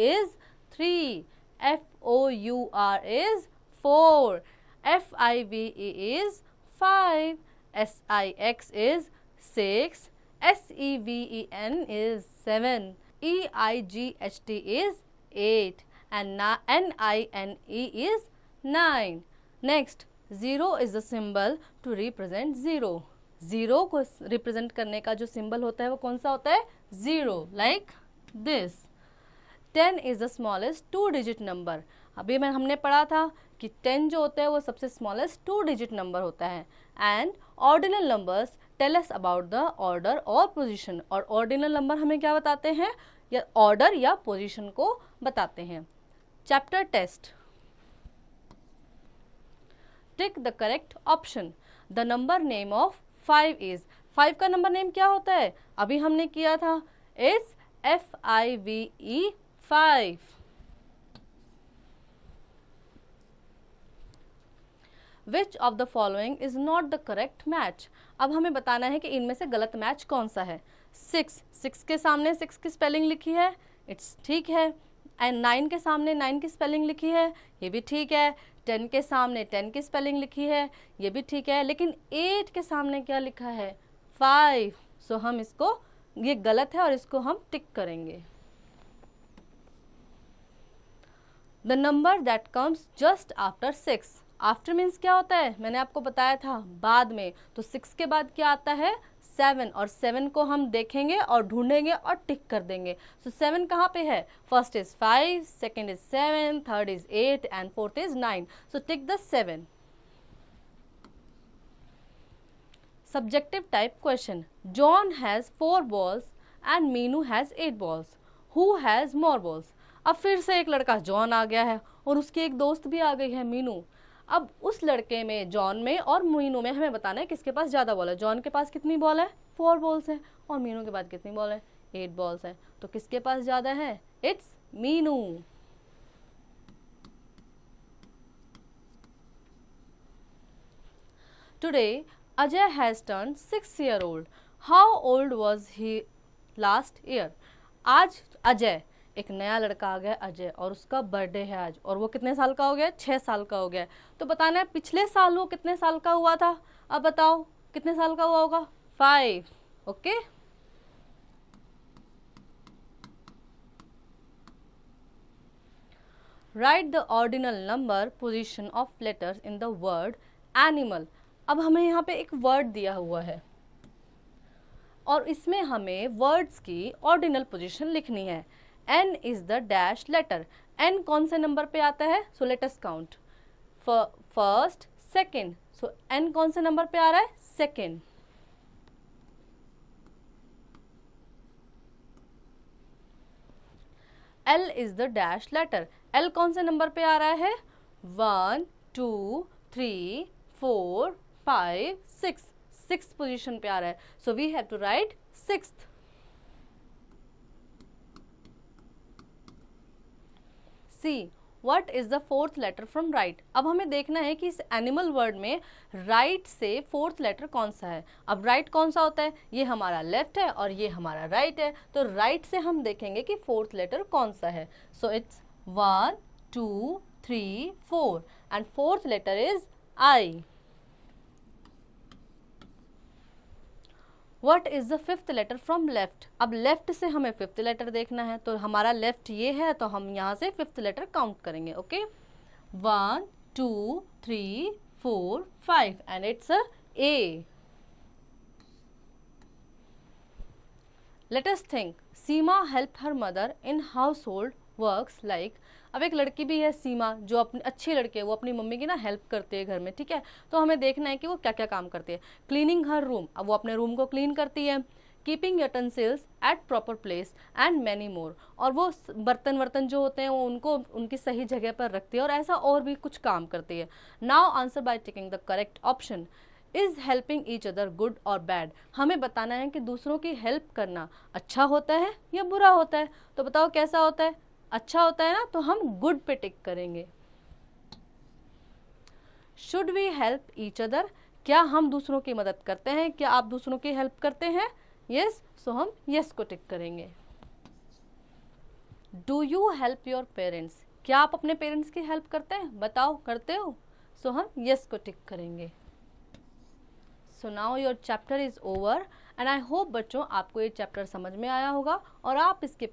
is 3, FOUR is 4, FIVE is 5, SIX is 6, SEVEN is 7, EIGHT is 8 and NINE is 9. Next, 0 is the symbol to represent 0. 0 को represent करने का जो symbol होता है वो कौन सा होता है? 0, like this. 10 is the smallest 2 digit number. अभी हमने पढ़ा था कि 10 जो होता है वो सबसे स्मॉलेस्ट 2 डिजिट नंबर होता है। And ordinal numbers tell us about the order और पोजीशन। और ऑर्डिनल नंबर हमें क्या बताते हैं? या ऑर्डर या पोजीशन को बताते हैं। Chapter test. Tick the correct option. The number name of 5 is. 5 का नंबर नेम क्या होता है? अभी हमने किया था, is FIVE 5। Which of the following is not the correct match. अब हमें बताना है कि इनमें से गलत मैच कौन सा है। 6 के सामने 6 की स्पेलिंग लिखी है, इट्स ठीक है। एंड 9 के सामने 9 की स्पेलिंग लिखी है, ये भी ठीक है। 10 के सामने 10 की स्पेलिंग लिखी है, ये भी ठीक है। लेकिन 8 के सामने क्या लिखा है, 5। सो हम इसको, ये गलत है और इसको हम टिक करेंगे। The number that comes just after 6। After means क्या होता है, मैंने आपको बताया था बाद में। तो 6 के बाद क्या आता है, 7। और 7 को हम देखेंगे और ढूंढेंगे और टिक कर देंगे। सो 7 कहाँ पे है, first is 5, second is 7, third is 8 and fourth is 9। So tick the 7। Subjective type question. John has 4 balls and Meenu has 8 balls. Who has more balls? अब फिर से एक लड़का जॉन आ गया है और उसकी एक दोस्त भी आ गई है मीनू। अब उस लड़के में, जॉन में और मीनू में हमें बताना है किसके पास ज़्यादा बॉल है। जॉन के पास कितनी बॉल है, 4 बॉल्स है, और मीनू के पास कितनी बॉल है, 8 बॉल्स है। तो किसके पास ज़्यादा है, it's Meenu. Today Ajay has turned 6-year-old. How old was he last year? आज अजय, एक नया लड़का आ गया अजय, और उसका बर्थडे है आज, और वो कितने साल का हो गया, 6 साल का हो गया। तो बताना है पिछले साल वो कितने साल का हुआ था। अब बताओ कितने साल का हुआ होगा, 5। Okay, right the ordinal number position of letters in the word animal. अब हमें यहाँ पे एक वर्ड दिया हुआ है और इसमें हमें वर्ड्स की ऑर्डिनल पोजीशन लिखनी है। n is the dash letter. n कौन से नंबर पे आता है, so let us count, first, second. So n कौन से नंबर पे आ रहा है, second. l is the dash letter. l कौन से नंबर पे आ रहा है, 1 2 3 4 5 6, 6th पोजीशन पे आ रहा है। So we have to write 6th। See, what is the 4th letter from right. अब हमें देखना है कि इस एनिमल वर्ड में राइट से 4th लेटर कौन सा है। अब राइट कौन सा होता है, ये हमारा लेफ्ट है और ये हमारा राइट है। तो राइट से हम देखेंगे कि 4th लेटर कौन सा है। So it's 1 2 3 4 and 4th letter is I. What is the 5th letter from left? अब लेफ्ट से हमें 5th लेटर देखना है, तो हमारा लेफ्ट ये है, तो हम यहाँ से 5th लेटर काउंट करेंगे। Okay, 1 2 3 4 5 and it's A। Let us think. Seema help her mother in household works like। अब एक लड़की भी है सीमा, जो अपनी अच्छी लड़की है, वो अपनी मम्मी की ना हेल्प करती है घर में, ठीक है। तो हमें देखना है कि वो क्या क्या काम करती है। क्लीनिंग हर रूम, अब वो अपने रूम को क्लीन करती है। Keeping utensils at proper place and many more, और वो बर्तन जो होते हैं वो उनको उनकी सही जगह पर रखती है, और ऐसा और भी कुछ काम करती है। Now answer by ticking the correct option. Is helping each other good और बैड। हमें बताना है कि दूसरों की हेल्प करना अच्छा होता है या बुरा होता है। तो बताओ कैसा होता है, अच्छा होता है ना, तो हम गुड पे टिक करेंगे। Should we help each other, क्या हम दूसरों की मदद करते हैं, क्या आप दूसरों की हेल्प करते हैं, यस, सो हम यस को टिक करेंगे। Do you help your parents, क्या आप अपने पेरेंट्स की हेल्प करते हैं, बताओ करते हो, सो हम यस को टिक करेंगे। So now your chapter is over and I hope बच्चों आपको ये चैप्टर समझ में आया होगा और आप इसकी